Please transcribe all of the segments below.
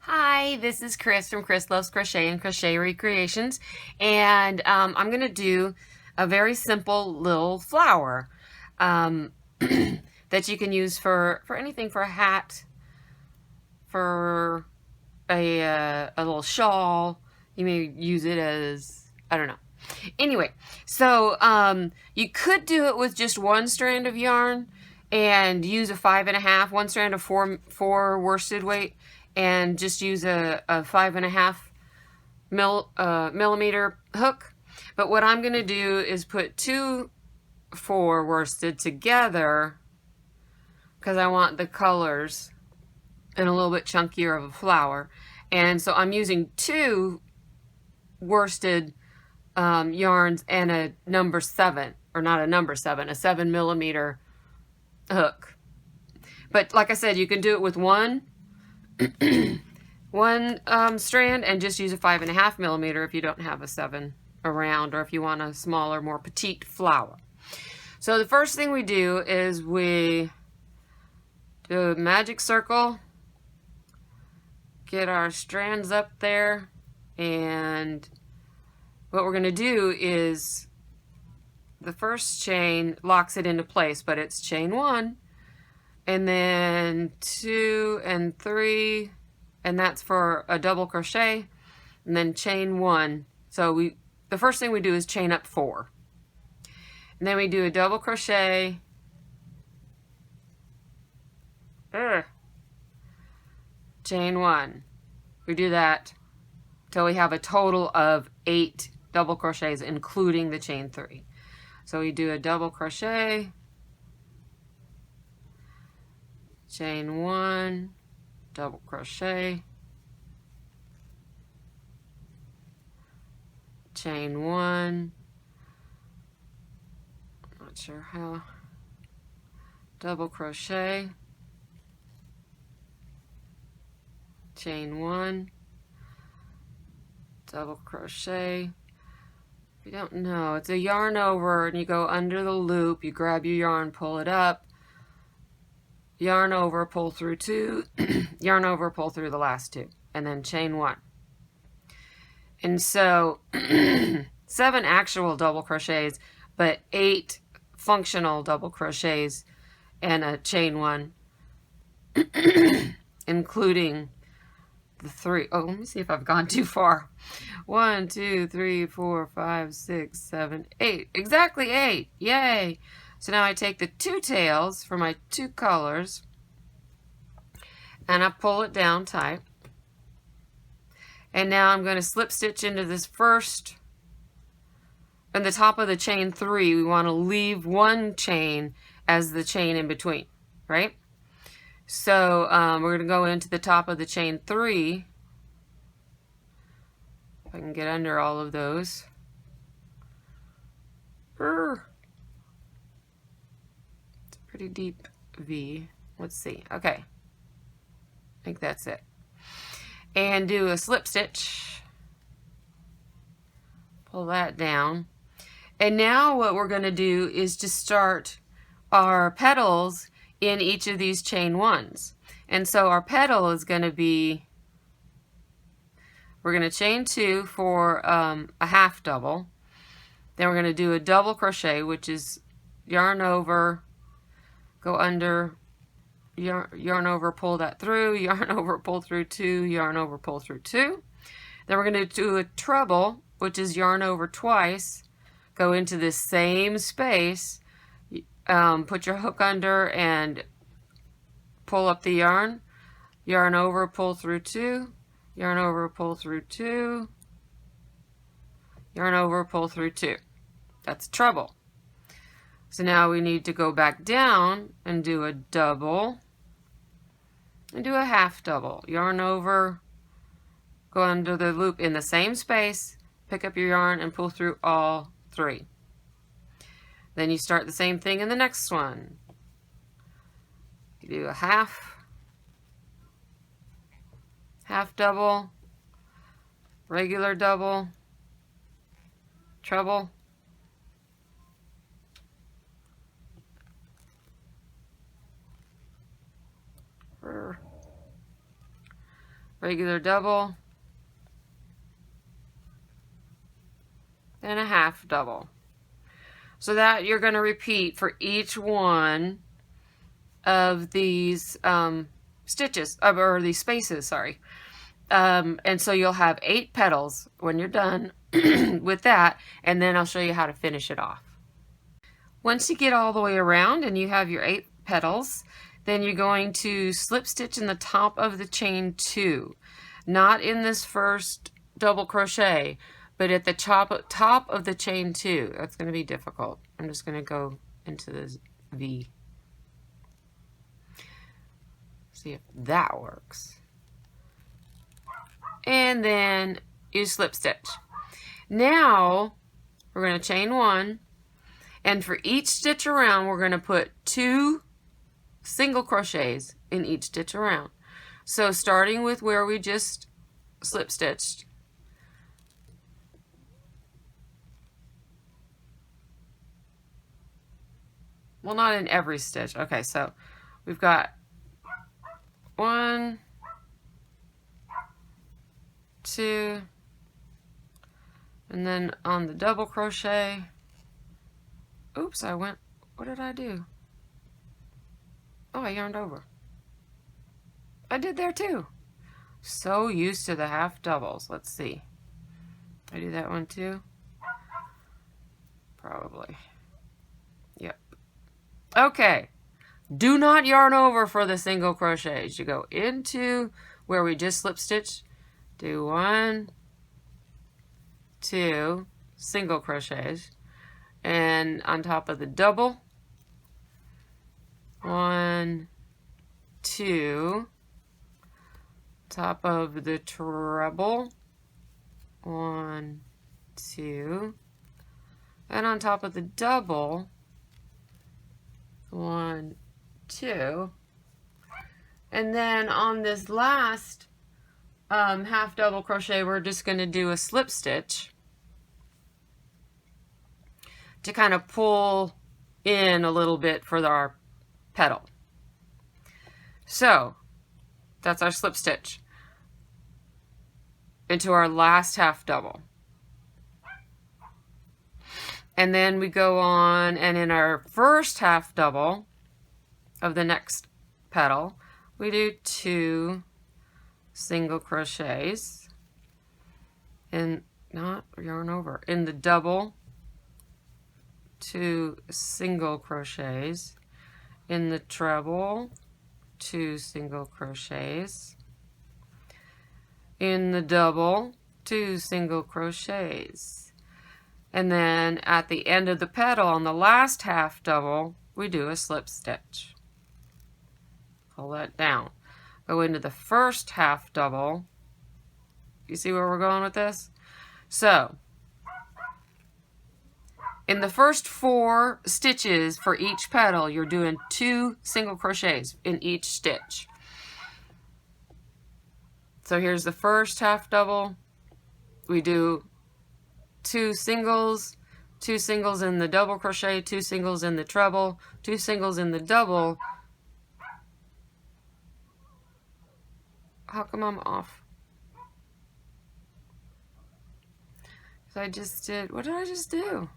Hi, this is Chris from Chris Loves Crochet and Crochet Recreations, and I'm going to do a very simple little flower that you can use for anything, for a hat, for a little shawl. You may use it as, I don't know. Anyway, so you could do it with just one strand of yarn and use a 5.5, one strand of four worsted weight, and just use a 5.5 millimeter hook. But what I'm going to do is put 2 4 worsted together because I want the colors and a little bit chunkier of a flower. And so I'm using 2 worsted yarns and a number 7, or not a number 7, a 7 millimeter hook. But like I said, you can do it with one strand and just use a 5.5 millimeter if you don't have a 7 around, or if you want a smaller, more petite flower. So the first thing we do is we do a magic circle, get our strands up there, and what we're going to do is the first chain locks it into place, but it's chain 1, and then 2 and 3, and that's for a double crochet, and then chain 1. So the first thing we do is chain up 4, and then we do a double crochet, chain 1. We do that till we have a total of 8 double crochets, including the chain 3. So we do a double crochet, chain 1, double crochet, chain 1, I'm not sure how, double crochet, chain 1, double crochet. If you don't know, it's a yarn over, and you go under the loop, you grab your yarn, pull it up, yarn over, pull through 2, yarn over, pull through the last 2, and then chain 1. And so 7 actual double crochets, but 8 functional double crochets and a chain 1, including the 3. Oh, let me see if I've gone too far. 1, 2, 3, 4, 5, 6, 7, 8. Exactly 8. Yay! So now I take the 2 tails for my 2 colors and I pull it down tight. And now I'm going to slip stitch into this first, in the top of the chain 3. We want to leave 1 chain as the chain in between, right? So we're going to go into the top of the chain 3. If I can get under all of those. It's a pretty deep V. Let's see. Okay. I think that's it. And do a slip stitch. Pull that down. And now what we're going to do is to start our petals in each of these chain 1s. And so our petal is going to be, we're going to chain 2 for a half double. Then we're going to do a double crochet, which is yarn over, go under, yarn over, pull that through, yarn over, pull through 2, yarn over, pull through 2. Then we're going to do a treble, which is yarn over twice, go into this same space, put your hook under and pull up the yarn, yarn over, pull through 2, yarn over, pull through 2, yarn over, pull through 2. That's treble. So now we need to go back down and do a double and do a half double. Yarn over, go under the loop in the same space, pick up your yarn and pull through all 3. Then you start the same thing in the next one. You do a half double, regular double, treble, regular double, and a half double. So that you're going to repeat for each one of these stitches, or these spaces, sorry. And so you'll have 8 petals when you're done with that, and then I'll show you how to finish it off. Once you get all the way around and you have your 8 petals, then you're going to slip stitch in the top of the chain 2. Not in this first double crochet, but at the top of the chain 2. That's going to be difficult. I'm just going to go into this V. See if that works. And then you slip stitch. Now we're going to chain 1, and for each stitch around we're going to put 2 single crochets in each stitch around. So starting with where we just slip stitched, well, not in every stitch. Okay, so we've got 1, 2, and then on the double crochet, oops, what did I do? Oh, I yarned over. I did there too. So used to the half doubles. Let's see. I do that one too? Probably. Yep. Okay. Do not yarn over for the single crochets. You go into where we just slip stitched. Do 1, 2 single crochets, and on top of the double, 1, 2, top of the treble, 1, 2, and on top of the double, 1, 2, and then on this last half double crochet, we're just going to do a slip stitch to kind of pull in a little bit for our petal. So that's our slip stitch into our last half double. And then we go on, and in our first half double of the next petal, we do 2 single crochets, and not yarn over, in the double, 2 single crochets, in the treble, 2 single crochets, in the double, 2 single crochets, and then at the end of the petal on the last half double we do a slip stitch. Pull that down, go into the first half double. You see where we're going with this? So in the first 4 stitches for each petal, you're doing 2 single crochets in each stitch. So here's the first half double. We do 2 singles, 2 singles in the double crochet, 2 singles in the treble, 2 singles in the double. How come I'm off? I just did, what did I just do?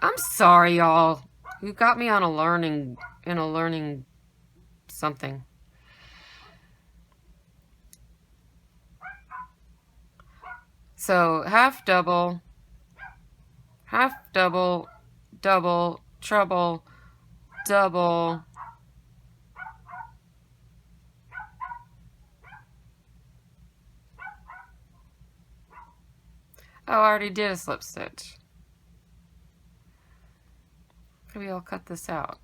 I'm sorry, y'all. You got me on a learning something. So half double, double, treble, double, oh, I already did a slip stitch. Maybe I'll cut this out.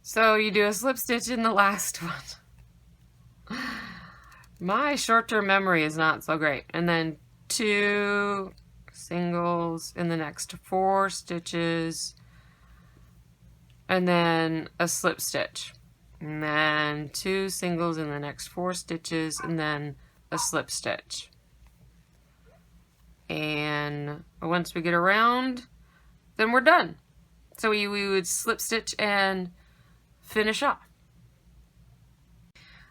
So you do a slip stitch in the last one. My short-term memory is not so great. And then 2 singles in the next 4 stitches, and then a slip stitch, and then 2 singles in the next 4 stitches, and then a slip stitch. And once we get around, then we're done. So we would slip stitch and finish off.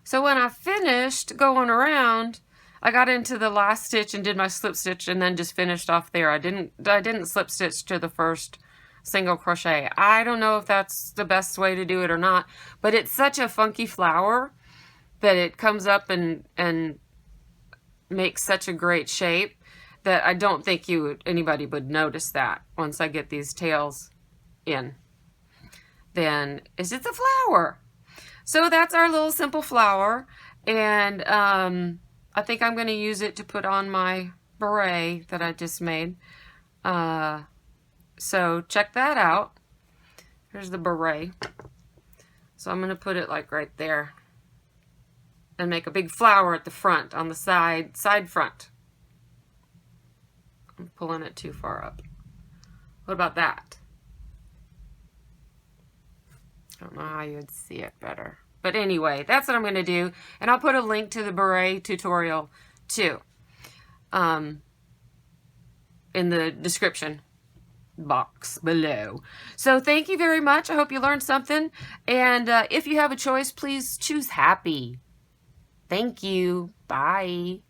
So when I finished going around, I got into the last stitch and did my slip stitch and then just finished off there. I didn't slip stitch to the first single crochet. I don't know if that's the best way to do it or not, but it's such a funky flower that it comes up and makes such a great shape that I don't think anybody would notice that once I get these tails in. Then it's just a flower. So that's our little simple flower, and I think I'm going to use it to put on my beret that I just made. So check that out. Here's the beret. So I'm going to put it like right there and make a big flower at the front, on the side front. I'm pulling it too far up. What about that? I don't know how you'd see it better. But anyway, that's what I'm going to do. And I'll put a link to the beret tutorial too in the description box below. So thank you very much. I hope you learned something. And if you have a choice, please choose happy. Thank you. Bye.